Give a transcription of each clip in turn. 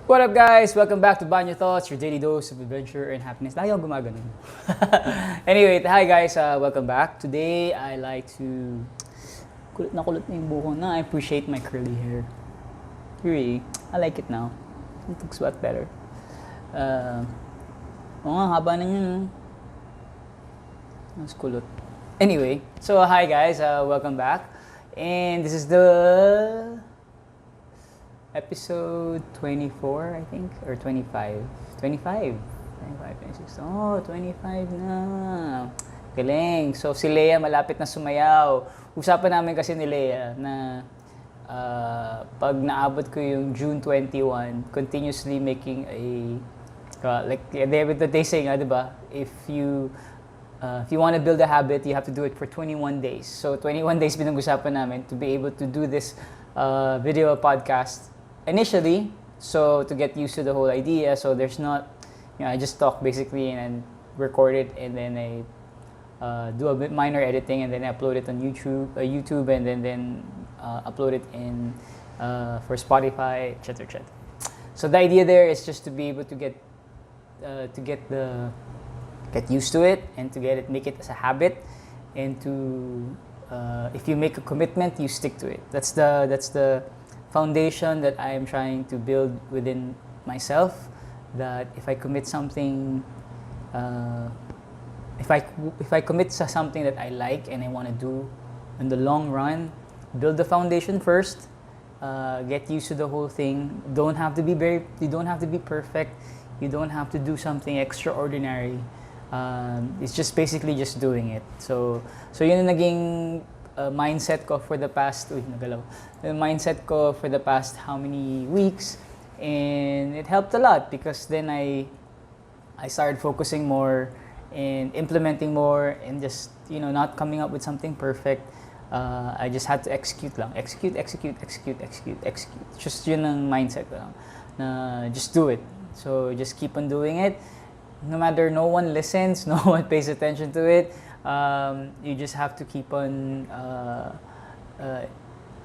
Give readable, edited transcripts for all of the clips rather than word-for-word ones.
What up guys? Welcome back to Banyo Thoughts, your daily dose of adventure and happiness. Lagi akong gumaganon. Anyway, hi guys, welcome back. Today, I like to... Kulot na yung buko na. I appreciate my curly hair. Really, I like it now. It looks a lot better. Oo nga, haba na yun. Mas kulot. Anyway, so hi guys, welcome back. And this is the... episode 24, I think, or 25. 25, 26. Oh, 25 na. Galing. So, si Leia malapit na sumayaw. Usapan namin kasi ni Leia na pag naabot ko yung June 21, continuously making a, like they say nga, di ba? If you want to build a habit, you have to do it for 21 days. So, 21 days pinag-usapan namin to be able to do this video podcast initially, so to get used to the whole idea. So there's not, I just talk basically and record it, and then I do a bit minor editing, and then I upload it on YouTube, and then upload it in for Spotify, etc., etc. So the idea there is just to be able to get used to it, and to make it as a habit, and to if you make a commitment, you stick to it. That's the foundation that I am trying to build within myself. That if I commit something, if I commit to something that I like and I want to do in the long run, build the foundation first, get used to the whole thing. You don't have to be perfect. You don't have to do something extraordinary. It's just basically just doing it. So yun yung naging mindset ko for the past how many weeks, and it helped a lot because then I started focusing more and implementing more, and just not coming up with something perfect. I just had to execute. Just yun ang mindset ko lang, na just do it. So just keep on doing it, no matter no one listens, no one pays attention to it. You just have to keep on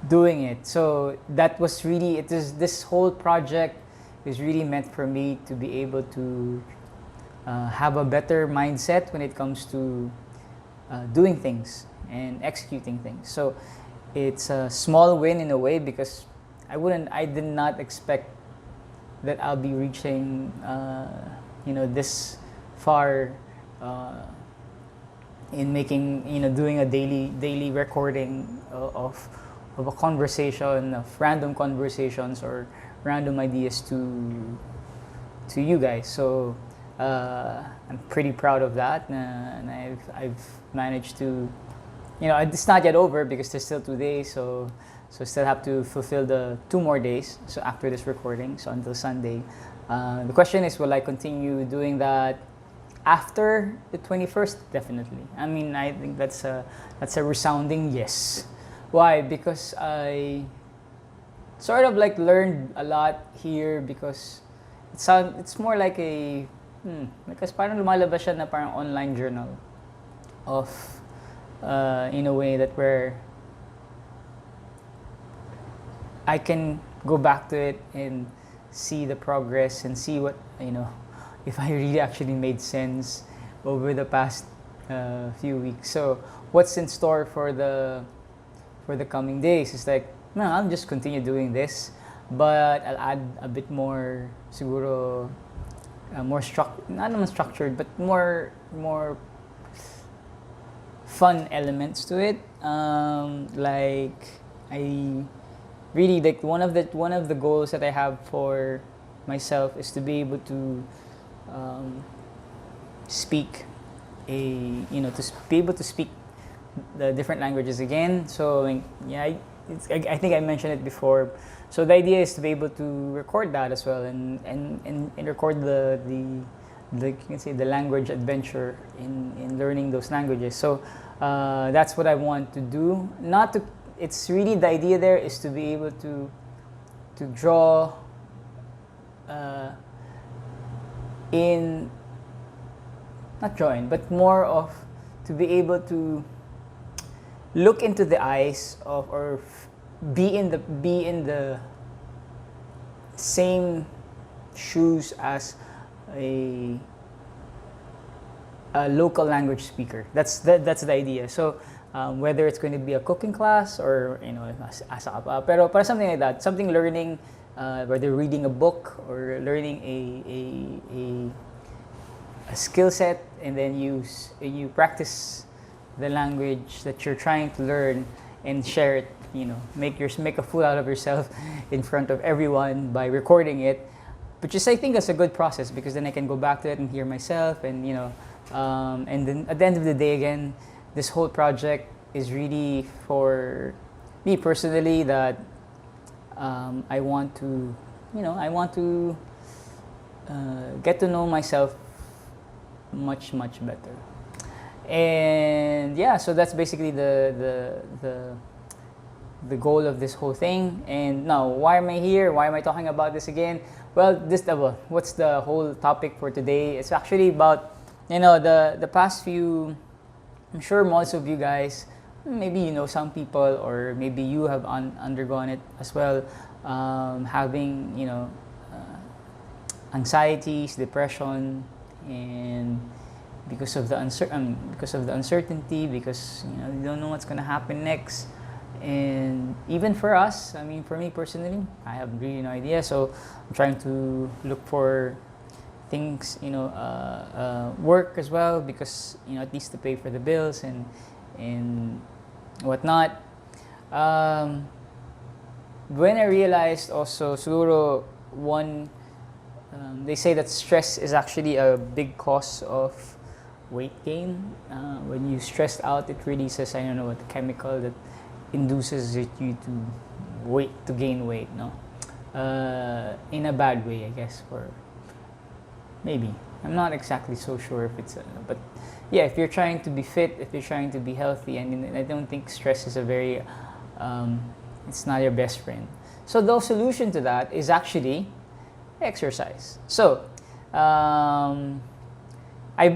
doing it. So that was really, this whole project is really meant for me to be able to have a better mindset when it comes to doing things and executing things. So it's a small win in a way, because I did not expect that I'll be reaching this far in making, doing a daily recording of a conversation, of random conversations or random ideas to you guys. So I'm pretty proud of that, and I've managed to, it's not yet over because there's still 2 days, so still have to fulfill the 2 more days. So after this recording, so until Sunday. The question is, will I continue doing that after the 21st? Definitely. I mean, I think that's a resounding yes. Why? Because I sort of like learned a lot here, because it's more like because parang lumalabas siya na parang online journal of in a way that where I can go back to it and see the progress and see what, if I really actually made sense over the past few weeks. So what's in store for the coming days is like, no, I'll just continue doing this, but I'll add a bit more, siguro, more not naman structured, but more fun elements to it. Like I really like one of the goals that I have for myself is to be able to speak to be able to speak the different languages again. So yeah, I think I mentioned it before. So the idea is to be able to record that as well, and record the you can say the language adventure in learning those languages. So that's what I want to do. It's really, the idea there is to be able to draw but more of to be able to look into the eyes of, or be in the same shoes as a local language speaker. That's the idea. So whether it's going to be a cooking class or asa ka pa, pero para something like that, something learning, whether reading a book or learning a skill set, and then you practice the language that you're trying to learn and share it. Make a fool out of yourself in front of everyone by recording it, which is, I think, that's a good process, because then I can go back to it and hear myself, and and then at the end of the day, again, this whole project is really for me personally, that I want to get to know myself much better. And yeah, so that's basically the goal of this whole thing. And now, why am I here? Why am I talking about this again? Well, what's the whole topic for today? It's actually about the past few. I'm sure most of you guys, maybe some people, or maybe you have undergone it as well, having anxieties, depression, and because of the uncertainty, because you don't know what's gonna happen next. And even for us, for me personally, I have really no idea. So I'm trying to look for things, work as well, because at least to pay for the bills and whatnot. When I realized also, siguro one, they say that stress is actually a big cause of weight gain. When you stressed out, it releases, I don't know what the chemical that induces you to gain weight, no? In a bad way, I guess, or maybe. I'm not exactly so sure if it's, but yeah, if you're trying to be fit, if you're trying to be healthy, I don't think stress is a very, it's not your best friend. So the solution to that is actually exercise. So, I've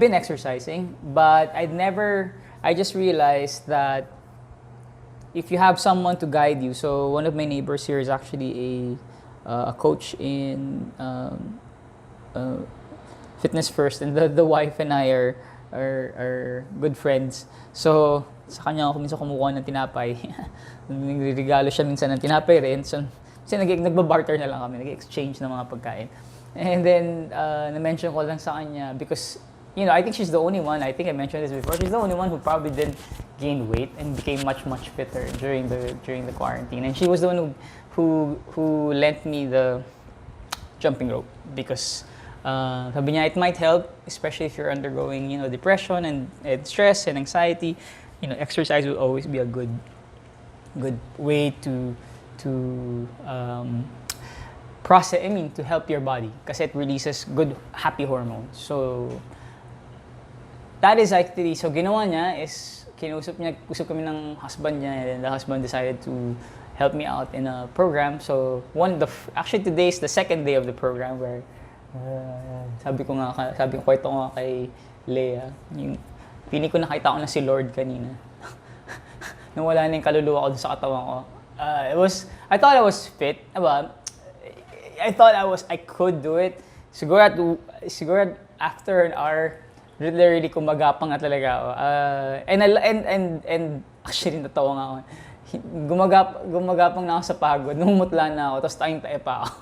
been exercising, but I just realized that if you have someone to guide you, so one of my neighbors here is actually a coach in Fitness First, and the wife and I are good friends. So sa kanya ako minsan kumukuha ng tinapay. Nagregalo siya minsan ng tinapay rin. So nagbabarter na lang kami, nag-exchange ng mga pagkain. And then na-mention ko lang sa kanya because I think she's the only one, I think I mentioned this before, she's the only one who probably didn't gain weight and became much fitter during the quarantine. And she was the one who lent me the jumping rope because sabi niya it might help, especially if you're undergoing depression and stress and anxiety. Exercise will always be a good way to process, to help your body kasi it releases good happy hormones. So that is actually, so ginawa niya is usap kami ng husband niya, and the husband decided to help me out in a program. So actually today is the second day of the program where sabi ko kwento nga kay Leah, yung feeling ko nakita ko na si Lord kanina. Nung wala na yung kaluluwa ko sa katawan ko. I thought I was fit. I thought I could do it. Siguro after an hour, really kumagapang na talaga ako. And actually natawa nga ako. Gumagapang na ako sa pagod, numutla na ako, tapos tayong-tae pa ako.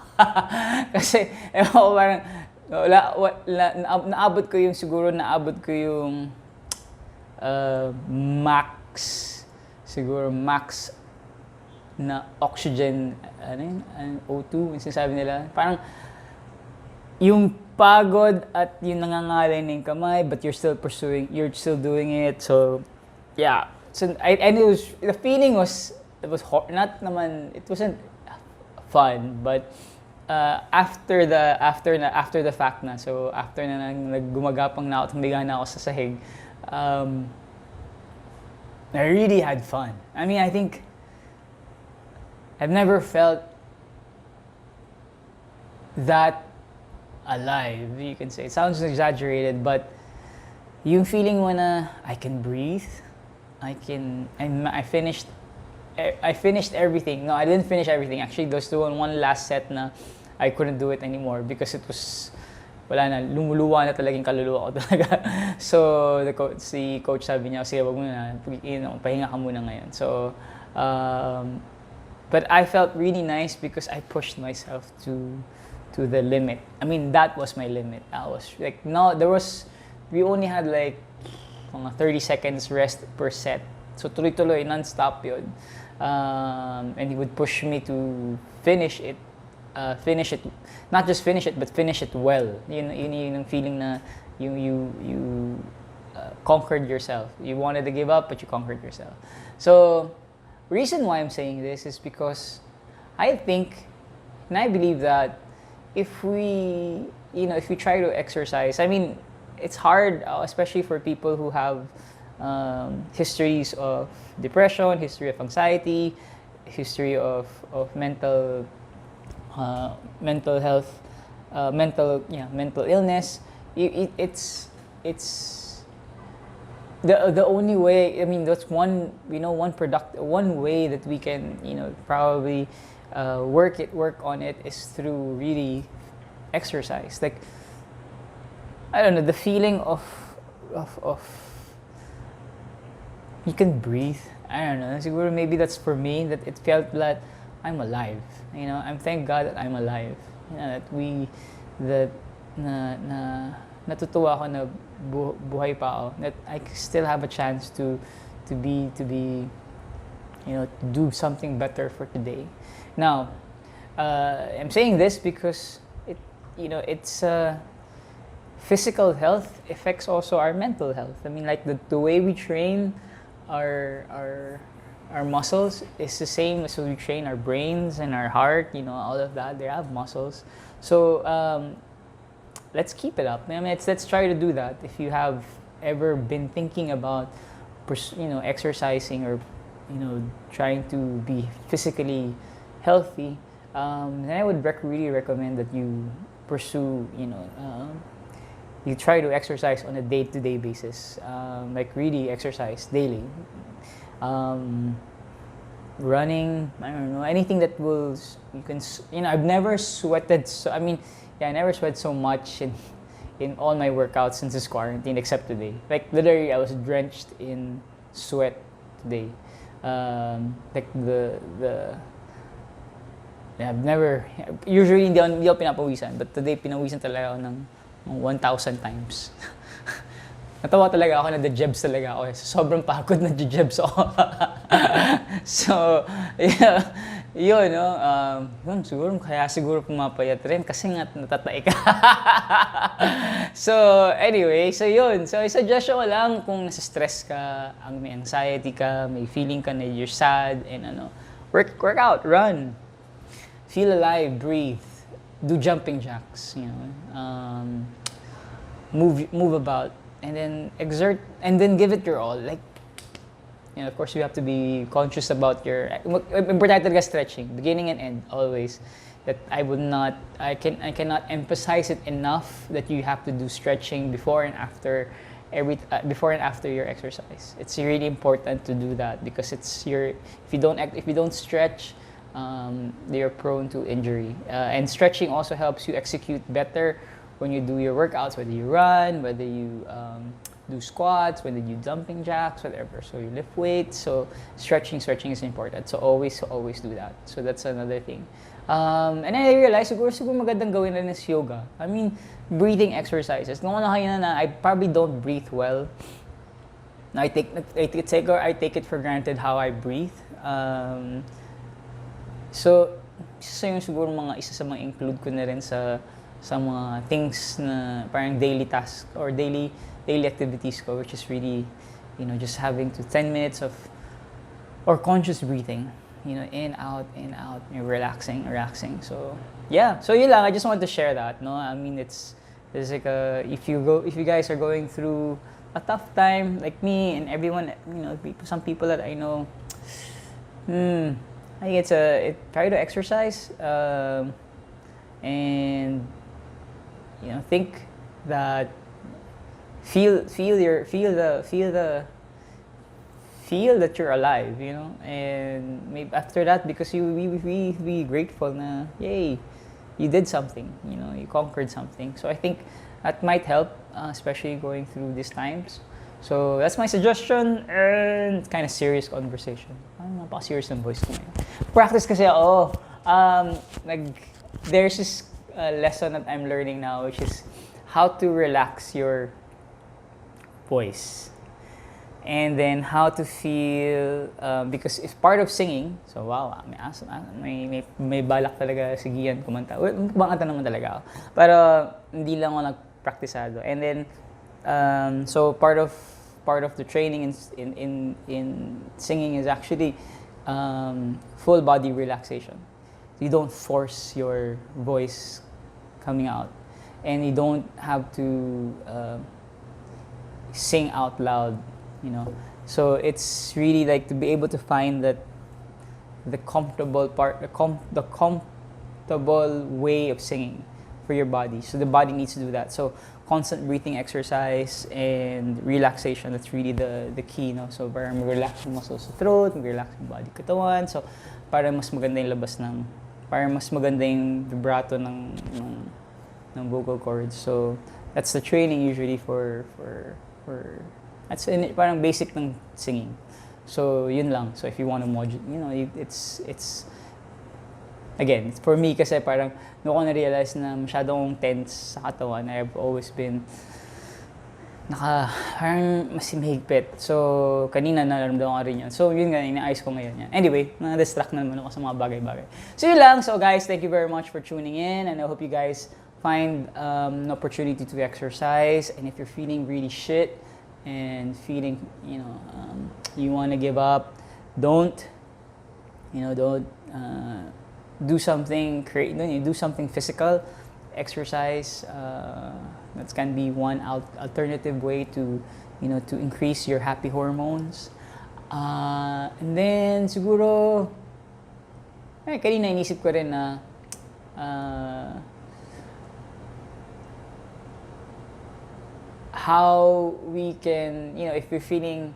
Kasi, parang, naabot ko yung max na oxygen, O2, yung sinasabi nila. Parang, yung pagod at yung nangangalay na yung kamay, but you're still doing it. So, yeah. So, and the feeling was, it wasn't fun, but after the fact na, so after na naggumagapang na ako, tumiga na ako sa sahig, I really had fun. I think I've never felt that alive, you can say. It sounds exaggerated, but yung feeling when I can breathe, I finished everything. No, I didn't finish everything. Actually, there's one last set na I couldn't do it anymore because it was, wala na, lumuluwa na talaga yung kaluluwa ko talaga. So, si coach sabi niya, sige, wag mo na, pahinga ka muna ngayon. So, but I felt really nice because I pushed myself to the limit. I mean, that was my limit. I was like, no, we only had like mga 30 seconds rest per set. So, tuloy-tuloy, non-stop yun. And he would push me to finish it, not just finish it, but finish it well. Yun yung feeling na you conquered yourself. You wanted to give up, but you conquered yourself. So, reason why I'm saying this is because I think, and I believe that if we try to exercise, I mean, it's hard, especially for people who have histories of depression, history of anxiety, history of mental health, mental illness. It's the only way. I mean, that's one way that we can probably work on it is through really exercise. Like, I don't know, the feeling of you can breathe. I don't know. Siguro maybe that's for me, that it felt that I'm alive. I'm thank God that I'm alive. Natutuwa ako na buhay pa ako. That I still have a chance to do something better for today. Now, I'm saying this because it's physical health affects also our mental health. I mean, like the way we train our muscles is the same as we train our brains and our heart. All of that, they have muscles. So let's keep it up. I mean, let's try to do that. If you have ever been thinking about exercising or trying to be physically healthy, then I would really recommend that you pursue you try to exercise on a day-to-day basis, like really exercise daily. Running, I don't know, anything that will, I've never sweated, I never sweat so much in all my workouts since this quarantine, except today. Like, literally, I was drenched in sweat today. I've never, usually hindi ako pinapawisan, but today pinawisan talaga ako ng 1,000 times. Natawa talaga ako, na-jebs talaga ako. Sobrang pagod, na-jebs ako. So, yeah, yun, siguro pumapayat rin kasi nga natatay ka. So, anyway, so yun. So, i-suggest ko lang kung nasa-stress ka, may anxiety ka, may feeling ka na you're sad, and work out, run. Feel alive, breathe, do jumping jacks, move about, and then exert, and then give it your all. Like, of course, you have to be conscious about your importante talaga stretching, beginning and end, always. That I cannot emphasize it enough that you have to do stretching before and after your exercise. It's really important to do that because if you don't stretch, you're prone to injury. And stretching also helps you execute better when you do your workouts, whether you run, whether you do squats, whether you jumping jacks, whatever. So you lift weights. So stretching is important. So always do that. So that's another thing. And I realized siguro magandang gawin rin is yoga. I mean, breathing exercises. I probably don't breathe well. I take it for granted how I breathe. So, isa sa mga include ko na rin sa mga things na parang daily task or daily activities ko, which is really, just having to 10 minutes of or conscious breathing, in, out, relaxing. So, yeah. So, yun lang. I just wanted to share that, no? I mean, it's like if you guys are going through a tough time, like me and everyone, some people that I know, I think try to exercise, and think that feel that you're alive, and maybe after that, because we be grateful na yay, you did something, you know, you conquered something. So I think that might help, especially going through these times. So that's my suggestion, and kind of serious conversation. Ano, napaka-serious ng voice ko ngayon. Practice kasi ako. There's this lesson that I'm learning now, which is how to relax your voice. And then how to feel, because it's part of singing. So wow, may balak talaga si Gian kumanta. Well, kumanta naman talaga ako. Pero hindi lang ako nagpraktisado. And then so part of the training in singing is actually full body relaxation. You don't force your voice coming out, and you don't have to sing out loud, you know. So it's really like to be able to find that the comfortable way of singing for your body. So the body needs to do that. So constant breathing exercise and relaxation, that's really the key, no? So para mag-relax yung muscles sa throat, mag-relax yung body katawan. So para mas maganda yung labas ng, para mas maganda yung vibrato ng vocal cords. So that's the training usually for that's parang basic ng singing. So yun lang. So if you want to modulate, you know, it's again, for me kasi parang noon ko na-realize na masyadong tense sa katawan. I've always been parang mas mahigpit. So kanina nararamdaman ko rin yun. So yun nga, ina-ayos ko ngayon yan. Anyway, na-distract na naman ako sa mga bagay-bagay. So yun lang. So guys, thank you very much for tuning in, and I hope you guys find an opportunity to exercise. And if you're feeling really shit and feeling, you know, you want to give up, don't do something do something physical, exercise. That can be one alternative way to, you know, to increase your happy hormones. And then siguro kanina inisip ko rin na how we can, you know, if we're feeling,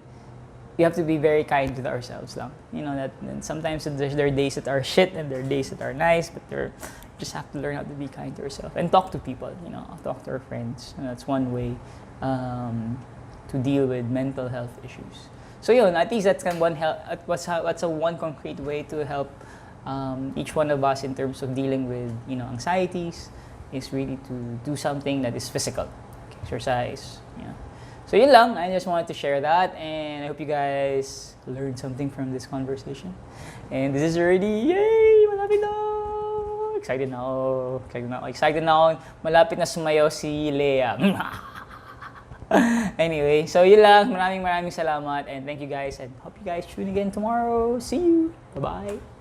you have to be very kind to ourselves lang. You know, that sometimes there are days that are shit and there are days that are nice, but just have to learn how to be kind to yourself and talk to people, you know, talk to our friends. And that's one way to deal with mental health issues. So yun, at least that's a one concrete way to help each one of us in terms of dealing with, you know, anxieties, is really to do something that is physical. Exercise, yeah. So yun lang, I just wanted to share that, and I hope you guys learned something from this conversation. And this is already, yay! Malapit na! Excited na ako. Malapit na sumayaw si Leia. Anyway, so yun lang. Maraming salamat, and thank you guys, and hope you guys tune again tomorrow. See you! Bye-bye!